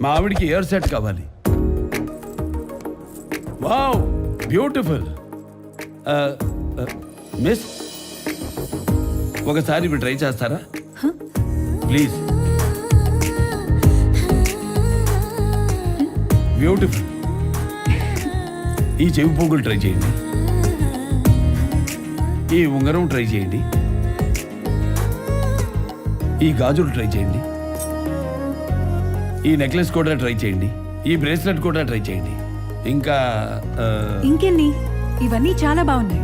మా ఆవిడికి year set కావాలి. Wow, beautiful. మిస్, ఒకసారి ఇవి ట్రై చేస్తారా ప్లీజ్? బ్యూటిఫుల్. ఈ చెవి పోగులు ట్రై చేయండి, ఈ ఉంగరం ట్రై చేయండి, ఈ గాజులు ట్రై చేయండి, ఈ నెక్లెస్ కూడా ట్రై చేయండి, ఈ బ్రేస్లెట్ కూడా ట్రై చేయండి. ఇంకా ఇంకెన్ని? ఇవన్నీ చాలా బాగున్నాయి.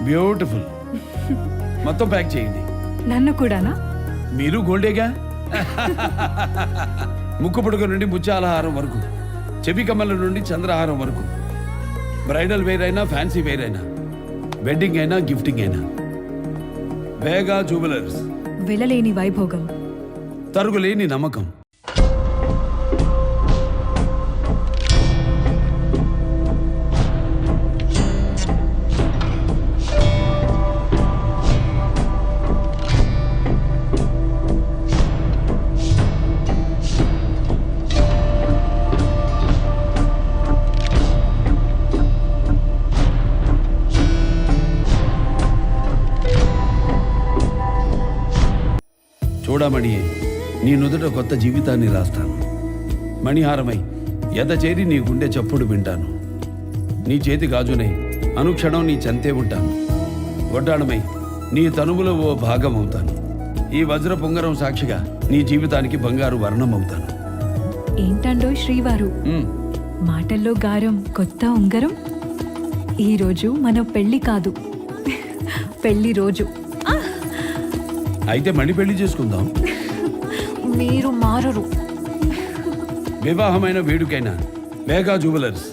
బ్యూటిఫుల్. మొత్తం ప్యాక్ చేయండి. నన్ను కూడానా? మీరు గోల్డేగా. ముక్కు పుడక నుండి ముత్యాలహారం వరకు, చెవి కమ్మల నుండి చంద్రహారం వరకు, బ్రైడల్ వేర్ అయినా ఫ్యాన్సీ వేర్ అయినా, వెడ్డింగ్ అయినా గిఫ్టింగ్ అయినా, వేగా జ్యువెలర్స్. వెలలేని వైభోగం, తరుగులేని నమ్మకం. చూడమణి, నీ నుదుట కొత్త జీవితాన్ని రాస్తాను. మణిహారమై ఎద చేరి నీ గుండె చప్పుడు వింటాను. నీ చేతి గాజునై అనుక్షణం నీ చెంతే ఉంటాను. వడ్డాణమై నీ తనువులో ఓ భాగం అవుతాను. ఈ వజ్ర పొంగరం సాక్షిగా నీ జీవితానికి బంగారు వర్ణం అవుతాను. ఏంటండో శ్రీవారు, మాటల్లో గారం, కొత్త ఉంగరం. ఈరోజు మన పెళ్లి కాదు, పెళ్లి రోజు. అయితే మణి పెళ్లి చేసుకుందాం. మీరు మారరు. వివాహమైన వేడుకైనా వేగా జ్యువెలర్స్.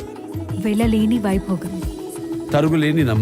వెలలేని వైభోగం, తరుగులేని నమ్మకం.